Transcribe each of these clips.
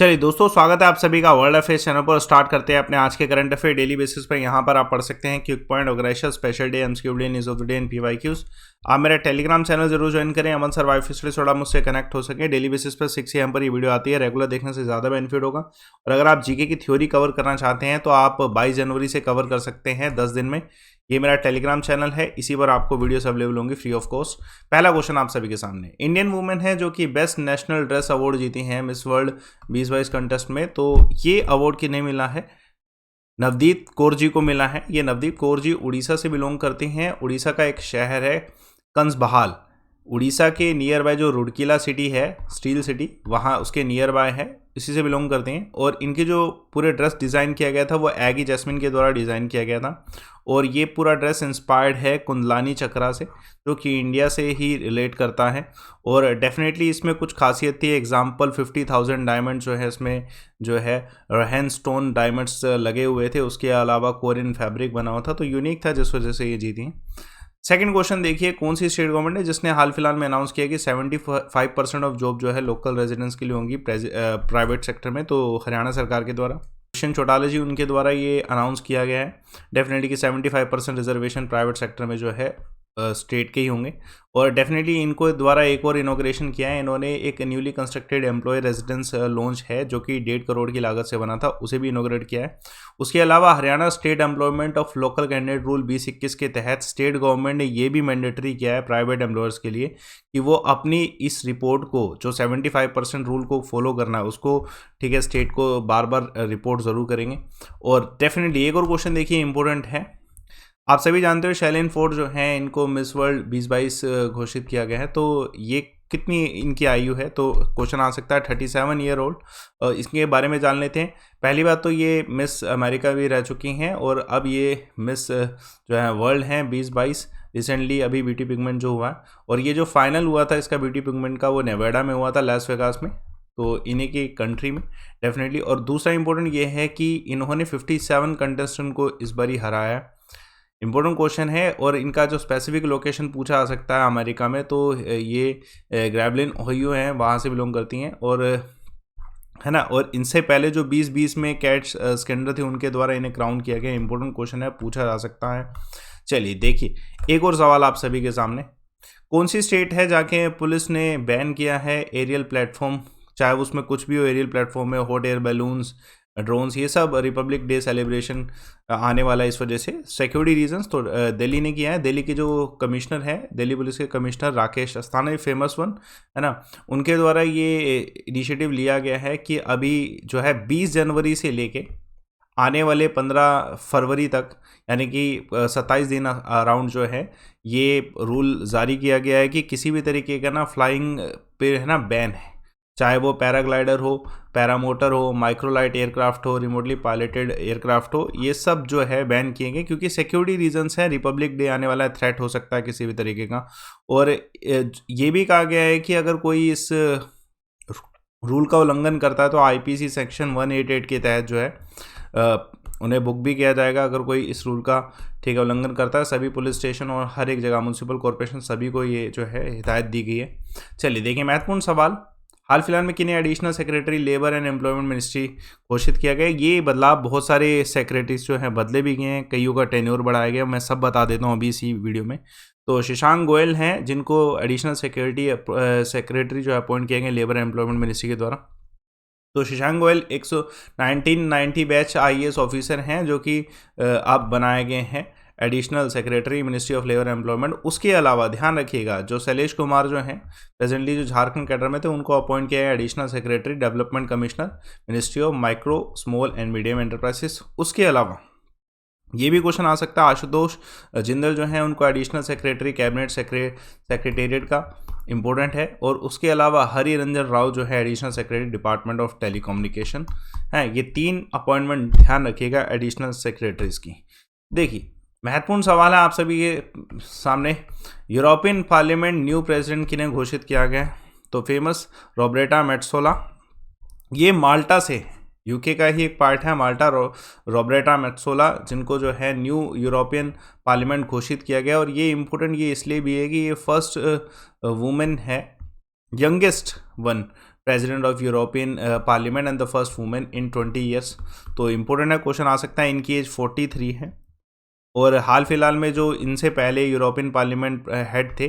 चलिए दोस्तों, स्वागत है आप सभी का वर्ल्ड अफेयर्स चैनल पर। स्टार्ट करते हैं अपने आज के करंट अफेयर डेली बेसिस पर। यहाँ पर आप पढ़ सकते हैं quick point, organization, special day, MCQ day, news of the day and PYQs. आप मेरा टेलीग्राम चैनल जरूर ज्वाइन करें, अमन सर वाइफ इसलिए थोड़ा मुझसे कनेक्ट हो सके। डेली बेसिस पर 6 AM पर ये वीडियो आती है, रेगुलर देखने से ज़्यादा बेनिफिट होगा। और अगर आप जीके की थ्योरी कवर करना चाहते हैं तो आप 22 जनवरी से कवर कर सकते हैं 10 दिन में। ये मेरा टेलीग्राम चैनल है, इसी पर आपको वीडियोस अवेलेबल होंगी फ्री ऑफ कॉस्ट। पहला क्वेश्चन आप सभी के सामने, इंडियन वुमेन है जो कि बेस्ट नेशनल ड्रेस अवार्ड जीती हैं मिस वर्ल्ड 2022 कंटेस्ट में, तो ये अवार्ड किन्हें मिला है? नवदीप कौर जी को मिला है। ये नवदीप कौर जी उड़ीसा से बिलोंग करती हैं। उड़ीसा का एक शहर है कंसबहाल, उड़ीसा के नियर बाय जो रुड़कीला सिटी है, स्टील सिटी, वहाँ उसके नियर बाय है, इसी से बिलोंग करते हैं। और इनके जो पूरे ड्रेस डिज़ाइन किया गया था वो एगी जैस्मिन के द्वारा डिज़ाइन किया गया था। और ये पूरा ड्रेस इंस्पायर्ड है कुंडलानी चक्रा से, जो कि इंडिया से ही रिलेट करता है। और डेफिनेटली इसमें कुछ खासियत थी। एग्जाम्पल 50,000 डायमंड जो है इसमें जो है रहन स्टोन डायमंड्स लगे हुए थे। उसके अलावा कोरियन फैब्रिक बना हुआ था, तो यूनिक था जिस वजह से ये जीती हैं। सेकंड क्वेश्चन देखिए, कौन सी स्टेट गवर्नमेंट है जिसने हाल फिलहाल में अनाउंस किया कि 75% ऑफ जॉब जो है लोकल रेजिडेंट्स के लिए होंगी प्राइवेट सेक्टर में? तो हरियाणा सरकार के द्वारा दुष्यंत चौटाला जी, उनके द्वारा ये अनाउंस किया गया है डेफिनेटली कि 75% रिजर्वेशन प्राइवेट सेक्टर में जो है स्टेट के ही होंगे। और डेफिनेटली इनको द्वारा एक और इनोग्रेशन किया है इन्होंने, एक newly constructed employ residence launch है जो कि 1.5 करोड़ की लागत से बना था, उसे भी इनोग्रेट किया है। उसके अलावा Haryana state employment of local candidate rule 2021 के तहत स्टेट गवर्नमेंट ने ये भी मैंडेटरी किया है प्राइवेट एम्प्लॉयर्स के लिए कि वो अपनी इस रिपोर्ट को, जो 75% रूल को फॉलो करना है उसको, ठीक है, स्टेट को बार बार रिपोर्ट ज़रूर करेंगे। और डेफिनेटली एक और क्वेश्चन देखिए इंपॉर्टेंट है, आप सभी जानते हो शैलिन फोर्ड जो हैं इनको मिस वर्ल्ड 2022 घोषित किया गया है। तो ये कितनी इनकी आयु है? तो क्वेश्चन आ सकता है 37 ईयर ओल्ड। इसके बारे में जान लेते हैं। पहली बात तो ये मिस अमेरिका भी रह चुकी हैं और अब ये मिस जो है वर्ल्ड हैं 2022। रिसेंटली अभी ब्यूटी पिगमेंट जो हुआ है, और ये जो फाइनल हुआ था इसका ब्यूटी पिगमेंट का, वो नेवाडा में हुआ था, लास वेगास में, तो इन्हीं की कंट्री में डेफिनेटली। और दूसरा इंपॉर्टेंट ये है कि इन्होंने 57 कंटेस्टेंट को इस बार ही हराया है। इंपॉर्टेंट क्वेश्चन है। और इनका जो स्पेसिफिक लोकेशन पूछा आ सकता है अमेरिका में, तो ये ग्रेवलिन ओहियो हैं, वहाँ से बिलोंग करती हैं, और है ना। और इनसे पहले जो 2020 में कैट स्कैंडल थे उनके द्वारा इन्हें क्राउन किया गया। इंपॉर्टेंट क्वेश्चन है, पूछा जा सकता है। चलिए देखिए, एक और सवाल आप सभी के सामने, कौन सी स्टेट है जाके पुलिस ने बैन किया है एरियल प्लेटफॉर्म, चाहे उसमें कुछ भी हो, एरियल प्लेटफॉर्म में हॉट एयर बैलून्स, ड्रोन्स, ये सब रिपब्लिक डे सेलिब्रेशन आने वाला है इस वजह से, सिक्योरिटी रीजंस। तो दिल्ली ने किया है। दिल्ली के जो कमिश्नर हैं, दिल्ली पुलिस के commissioner Rakesh Asthana, famous one है ना, उनके द्वारा ये इनिशिएटिव लिया गया है कि अभी जो है 20 जनवरी से लेके आने वाले 15 फरवरी तक, यानी कि 27 दिन अराउंड जो है, ये रूल जारी किया गया है कि किसी भी तरीके का ना फ्लाइंग पे है ना बैन है, चाहे वो पैराग्लाइडर हो, पैरामोटर हो, माइक्रोलाइट एयरक्राफ्ट हो, रिमोटली पायलटेड एयरक्राफ्ट हो, ये सब जो है बैन किए गए क्योंकि सिक्योरिटी रीजंस हैं। रिपब्लिक डे आने वाला है, थ्रेट हो सकता है किसी भी तरीके का। और ये भी कहा गया है कि अगर कोई इस रूल का उल्लंघन करता है तो आईपीसी सेक्शन 188 के तहत जो है उन्हें बुक भी किया जाएगा अगर कोई इस रूल का, ठीक है, उल्लंघन करता है। सभी पुलिस स्टेशन और हर एक जगह म्यूनसिपल कॉर्पोरेशन सभी को ये जो है हिदायत दी गई है। चलिए देखिए, महत्वपूर्ण सवाल, हाल फिलहाल में किन्हें additional secretary labour and employment ministry घोषित किया गया? ये बदलाव, बहुत सारे सेक्रेटरीज जो हैं बदले भी गए हैं, कईयों का टेन्योर बढ़ाया गया, मैं सब बता देता हूँ अभी इसी वीडियो में। तो शशांक गोयल हैं जिनको एडिशनल सेक्रेटरी जो है अपॉइंट किए गए लेबर एंड एम्प्लॉयमेंट मिनिस्ट्री के द्वारा। तो Shashank Goyal 1990 batch IAS officer हैं जो कि अब बनाए गए हैं additional secretary ministry of labour employment. उसके अलावा ध्यान रखिएगा, जो शैलेश कुमार जो हैं प्रेजेंटली जो झारखंड कैडर में थे, उनको अपॉइंट किया है additional secretary development commissioner ministry of micro small and medium enterprises. उसके अलावा ये भी क्वेश्चन आ सकता है, आशुतोष जिंदल जो हैं उनको एडिशनल सेक्रेटरी कैबिनेट सेक्रेटेरिएट का, इंपॉर्टेंट है। और उसके अलावा हरि रंजन राव जो है additional secretary department of telecommunication है। ये 3 अपॉइंटमेंट ध्यान रखिएगा एडिशनल सेक्रेटरीज की। देखिए, महत्वपूर्ण सवाल है आप सभी के सामने, यूरोपियन पार्लियामेंट न्यू प्रेसिडेंट किन्हें घोषित किया गया? तो फेमस रॉबर्टा मेट्सोला, ये माल्टा से, यूके का ही एक पार्ट है माल्टा, रॉबर्टा मेट्सोला, जिनको जो है न्यू यूरोपियन पार्लियामेंट घोषित किया गया। और ये इम्पोर्टेंट ये इसलिए भी है कि ये फर्स्ट वुमेन है, youngest one president of European parliament and the first women in 20 years. तो इम्पोर्टेंट है, क्वेश्चन आ सकता है। इनकी एज 43 है और हाल फिलहाल में जो इनसे पहले यूरोपियन पार्लियामेंट हेड थे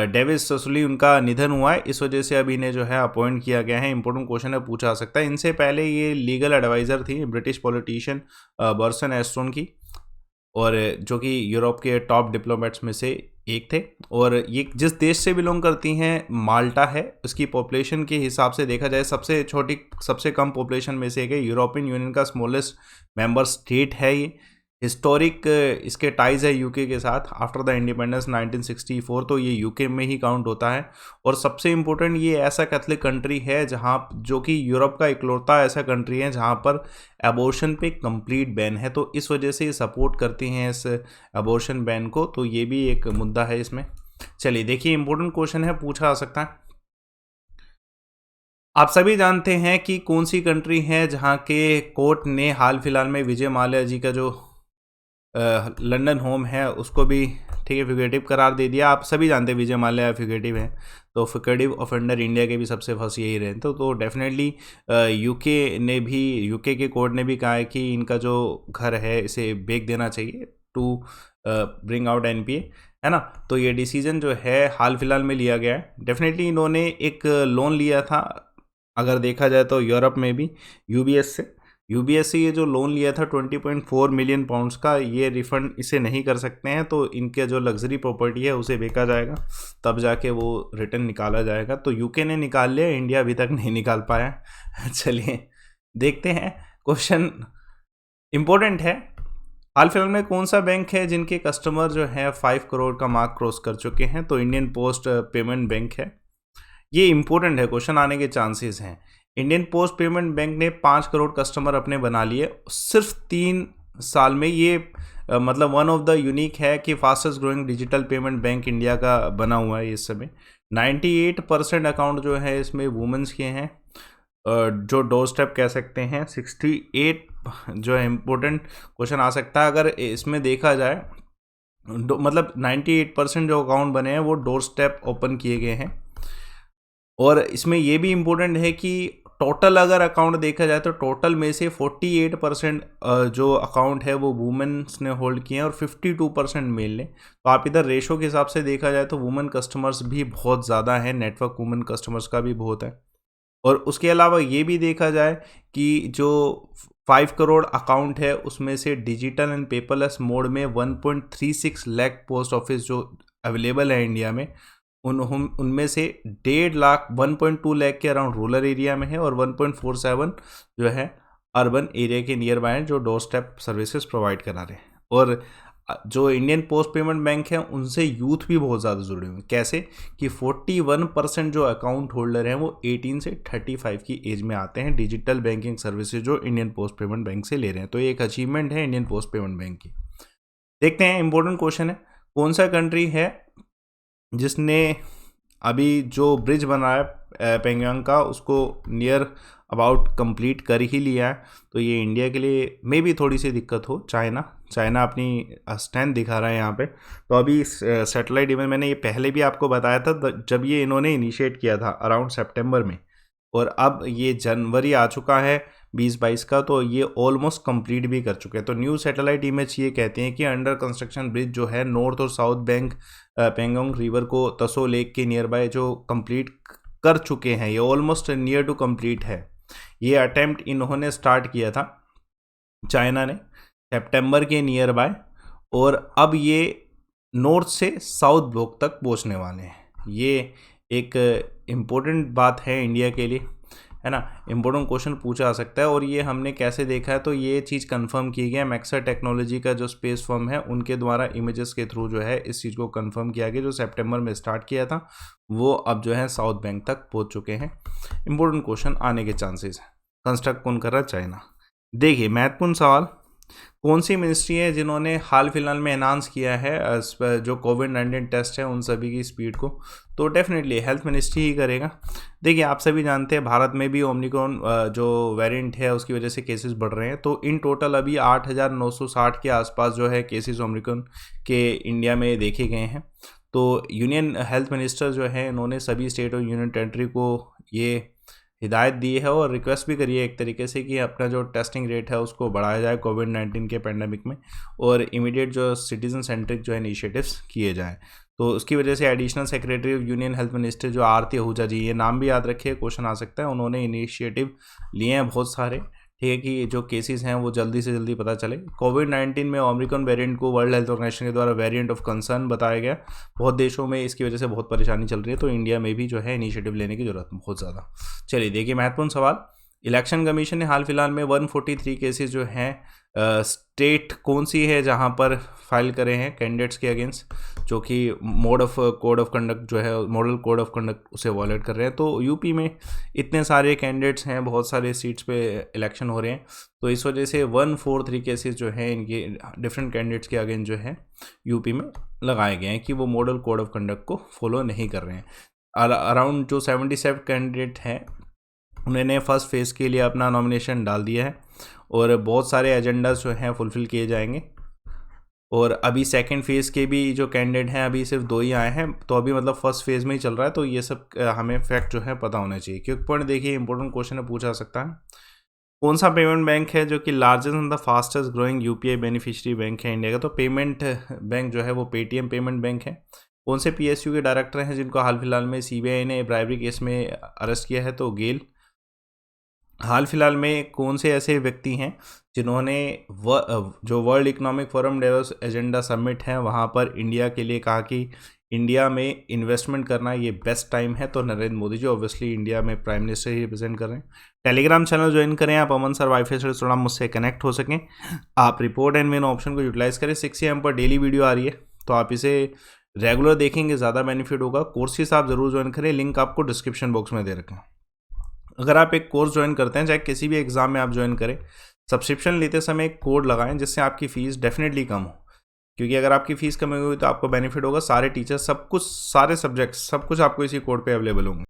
डेविस ससुली, उनका निधन हुआ है, इस वजह से अब इन्हें जो है अपॉइंट किया गया है। इंपॉर्टेंट क्वेश्चन है, पूछा आ सकता है। इनसे पहले ये लीगल एडवाइज़र थी ब्रिटिश पॉलिटिशियन बर्सन एस्टोन की, और जो कि यूरोप के टॉप डिप्लोमेट्स में से एक थे। और ये जिस देश से बिलोंग करती हैं, माल्टा है, उसकी पॉपुलेशन के हिसाब से देखा जाए सबसे छोटी सबसे कम पॉपुलेशन में से एक है। यूरोपियन यूनियन का स्मॉलेस्ट मेंबर स्टेट है ये। हिस्टोरिक इसके टाइज है यूके के साथ आफ्टर द इंडिपेंडेंस 1964, तो ये यूके में ही काउंट होता है। और सबसे इम्पोर्टेंट, ये ऐसा कैथलिक कंट्री है जहाँ, जो कि यूरोप का इकलौता ऐसा कंट्री है जहाँ पर एबॉर्शन पे कंप्लीट बैन है, तो इस वजह से ये सपोर्ट करती हैं इस एबॉर्शन बैन को। तो ये भी एक मुद्दा है इसमें। चलिए देखिए, इंपॉर्टेंट क्वेश्चन है, पूछा आ सकता है। आप सभी जानते हैं कि कौन सी कंट्री है जहाँ के कोर्ट ने हाल फिलहाल में विजय माल्या जी का जो लंदन होम है उसको भी, ठीक है, फ्यूगेटिव करार दे दिया। आप सभी जानते हैं विजय माल्या फ्यूगेटिव है, तो फ्यूगेटिव ऑफेंडर इंडिया के भी सबसे फर्स्ट यही रहे। तो डेफिनेटली यूके के कोर्ट ने भी कहा है कि इनका जो घर है इसे बेच देना चाहिए टू ब्रिंग आउट एनपीए, है ना। तो ये डिसीजन जो है हाल फिलहाल में लिया गया है। डेफिनेटली इन्होंने एक लोन लिया था, अगर देखा जाए तो यूरोप में भी यूबीएस से ये जो लोन लिया था 20.4 मिलियन पाउंड्स का, ये रिफंड इसे नहीं कर सकते हैं। तो इनके जो लग्जरी प्रॉपर्टी है उसे बेचा जाएगा, तब जाके वो रिटर्न निकाला जाएगा। तो यूके ने निकाल लिया, इंडिया अभी तक नहीं निकाल पाया। चलिए देखते हैं, क्वेश्चन इंपॉर्टेंट है। हाल फिलहाल में कौन सा बैंक है जिनके कस्टमर जो है 5 करोड़ का मार्क क्रॉस कर चुके हैं? तो इंडियन पोस्ट पेमेंट बैंक है। ये इंपॉर्टेंट है, क्वेश्चन आने के चांसेस हैं। इंडियन पोस्ट पेमेंट बैंक ने 5 करोड़ कस्टमर अपने बना लिए सिर्फ 3 साल में। ये मतलब वन ऑफ द यूनिक है कि fastest growing digital payment bank India का बना हुआ है इस समय। 98% अकाउंट जो है इसमें वुमेंस के हैं, जो डोर स्टेप कह सकते हैं। 68 जो है, इम्पोर्टेंट क्वेश्चन आ सकता है अगर इसमें देखा जाए, मतलब 98% जो अकाउंट बने हैं वो डोर स्टेप ओपन किए गए हैं। और इसमें ये भी इम्पोर्टेंट है कि टोटल अगर अकाउंट देखा जाए तो टोटल में से 48% जो अकाउंट है वो वुमेन्स ने होल्ड किए हैं और 52% मेल ने। तो आप इधर रेशो के हिसाब से देखा जाए तो वुमेन कस्टमर्स भी बहुत ज़्यादा हैं, नेटवर्क वुमेन कस्टमर्स का भी बहुत है। और उसके अलावा ये भी देखा जाए कि जो 5 करोड़ अकाउंट है उसमें से डिजिटल एंड पेपरलेस मोड में 1.36 लाख पोस्ट ऑफिस जो अवेलेबल है इंडिया में, उनमें से 1.5 लाख 1.2 लाख के अराउंड रूरल एरिया में है और 1.47 जो है अर्बन एरिया के नियर बाय जो डोर स्टेप सर्विसेज प्रोवाइड करा रहे हैं। और जो इंडियन पोस्ट पेमेंट बैंक है उनसे यूथ भी बहुत ज़्यादा जुड़े हुए हैं। कैसे कि 41% जो अकाउंट होल्डर हैं वो 18 से 35 की एज में आते हैं, डिजिटल बैंकिंग सर्विसेज जो इंडियन पोस्ट पेमेंट बैंक से ले रहे हैं। तो ये एक अचीवमेंट है इंडियन पोस्ट पेमेंट बैंक की। देखते हैं, इंपॉर्टेंट क्वेश्चन है, कौन सा कंट्री है जिसने अभी जो ब्रिज बनाया पेंगोंग का उसको नियर अबाउट कंप्लीट कर ही लिया है? तो ये इंडिया के लिए मे भी थोड़ी सी दिक्कत हो। चाइना अपनी स्ट्रेंथ दिखा रहा है यहाँ पे। तो अभी सैटेलाइट इमेज मैंने ये पहले भी आपको बताया था जब ये इन्होंने इनिशिएट किया था अराउंड सितंबर में, और अब ये जनवरी आ चुका है 2022 का, तो ये ऑलमोस्ट कंप्लीट भी कर चुके हैं। तो न्यू सैटेलाइट इमेज ये कहते हैं कि अंडर कंस्ट्रक्शन ब्रिज जो है नॉर्थ और साउथ बैंक पेंगोंग रिवर को तसो लेक के नियर बाय जो कंप्लीट कर चुके हैं, ये ऑलमोस्ट नियर टू कंप्लीट है। ये अटेम्प्ट इन्होंने स्टार्ट किया था चाइना ने सितंबर के नियर बाय, और अब ये नॉर्थ से साउथ ब्लॉक तक पहुंचने वाले हैं। ये एक इम्पोर्टेंट बात है इंडिया के लिए, है ना। इम्पोर्टेंट क्वेश्चन पूछा जा सकता है। और ये हमने कैसे देखा है, तो ये चीज़ कंफर्म की गई है मैक्सा टेक्नोलॉजी का जो स्पेस फर्म है उनके द्वारा इमेजेस के थ्रू जो है इस चीज़ को कंफर्म किया गया। जो सितंबर में स्टार्ट किया था वो अब जो है साउथ बैंक तक पहुंच चुके हैं। इम्पोर्टेंट क्वेश्चन आने के चांसेस हैं। कंस्ट्रक्ट कौन कर रहा है? चाइना। देखिए, महत्वपूर्ण सवाल, कौन सी मिनिस्ट्री है जिन्होंने हाल फिलहाल में अनाउंस किया है जो कोविड-19 टेस्ट है उन सभी की स्पीड को? तो डेफिनेटली हेल्थ मिनिस्ट्री ही करेगा। देखिए, आप सभी जानते हैं भारत में भी ओमिक्रॉन जो वेरिएंट है उसकी वजह से केसेस बढ़ रहे हैं। तो इन टोटल अभी 8,960 के आसपास जो है केसेस ओमिक्रॉन के इंडिया में देखे गए हैं। तो यूनियन हेल्थ मिनिस्टर जो है इन्होंने सभी स्टेट और यूनियन टेरिटरी को ये हिदायत दी है और रिक्वेस्ट भी करी है एक तरीके से कि अपना जो टेस्टिंग रेट है उसको बढ़ाया जाए कोविड-19 के पैंडेमिक में, और इमीडिएट जो सिटीजन सेंट्रिक जो है इनिशिएटिव्स किए जाएँ। तो उसकी वजह से additional secretary of union health minister जो आरती आहूजा जी, ये नाम भी याद रखिए, क्वेश्चन आ सकता है, उन्होंने इनिशिएटिव लिए हैं बहुत सारे, ठीक है, कि जो केसेस हैं वो जल्दी से जल्दी पता चले। कोविड-19 में ओमिक्रॉन वेरिएंट को वर्ल्ड हेल्थ ऑर्गेनाइजेशन के द्वारा वेरिएंट ऑफ कंसर्न बताया गया। बहुत देशों में इसकी वजह से बहुत परेशानी चल रही है, तो इंडिया में भी जो है इनिशिएटिव लेने की ज़रूरत है बहुत ज़्यादा। चलिए देखिए महत्वपूर्ण सवाल, इलेक्शन कमीशन ने हाल फिलहाल में 143 केसेस जो हैं स्टेट कौन सी है जहां पर फाइल करे हैं कैंडिडेट्स के अगेंस्ट, जो कि कोड ऑफ कंडक्ट जो है मॉडल कोड ऑफ कंडक्ट उसे वॉलेट कर रहे हैं। तो यूपी में इतने सारे कैंडिडेट्स हैं, बहुत सारे सीट्स पे इलेक्शन हो रहे हैं, तो इस वजह से 143 केसेस जो हैं इनके डिफरेंट कैंडिडेट्स के अगेंस्ट जो है यूपी में लगाए गए हैं कि वो मॉडल कोड ऑफ कंडक्ट को फॉलो नहीं कर रहे हैं। अराउंड जो 77 कैंडिडेट हैं उन्होंने फर्स्ट फेज़ के लिए अपना नॉमिनेशन डाल दिया है और बहुत सारे एजेंडास जो हैं फुलफ़िल किए जाएंगे। और अभी सेकंड फेज़ के भी जो कैंडिडेट हैं अभी सिर्फ 2 ही आए हैं, तो अभी मतलब फर्स्ट फेज़ में ही चल रहा है, तो ये सब हमें फैक्ट जो है पता होना चाहिए। क्योंकि पॉइंट देखिए इंपॉर्टेंट क्वेश्चन है, पूछा सकता है कौन सा पेमेंट बैंक है जो कि largest and the fastest growing UPI beneficiary bank है इंडिया का। तो पेमेंट बैंक जो है वो पेटीएम पेमेंट बैंक है। कौन से पीएसयू के डायरेक्टर हैं जिनको हाल फिलहाल में सीबीआई ने ब्राइबरी केस में अरेस्ट किया है, तो गेल। हाल फिलहाल में कौन से ऐसे व्यक्ति हैं जिन्होंने जो World Economic Forum Davos agenda summit है वहाँ पर इंडिया के लिए कहा कि इंडिया में इन्वेस्टमेंट करना ये बेस्ट टाइम है। तो नरेंद्र मोदी जी ऑब्वियसली इंडिया में प्राइम मिनिस्टर ही रिप्रेजेंट कर रहे हैं। टेलीग्राम चैनल ज्वाइन करें आप, अमन सर वाईफाई से थोड़ा मुझसे कनेक्ट हो सकें। आप रिपोर्ट एंड विन ऑप्शन को यूटिलाइज़ करें। 6 AM पर डेली वीडियो आ रही है, तो आप इसे रेगुलर देखेंगे, ज़्यादा बेनिफिट होगा। कोर्सेस आप ज़रूर ज्वाइन करें, लिंक आपको डिस्क्रिप्शन बॉक्स में दे रखें। अगर आप एक कोर्स ज्वाइन करते हैं, चाहे किसी भी एग्जाम में आप ज्वाइन करें, सब्सक्रिप्शन लेते समय एक कोड लगाएं जिससे आपकी फ़ीस डेफिनेटली कम हो, क्योंकि अगर आपकी फ़ीस कम होगी तो आपको बेनिफिट होगा। सारे टीचर्स सब कुछ, सारे सब्जेक्ट्स सब कुछ आपको इसी कोड पे अवेलेबल होंगे।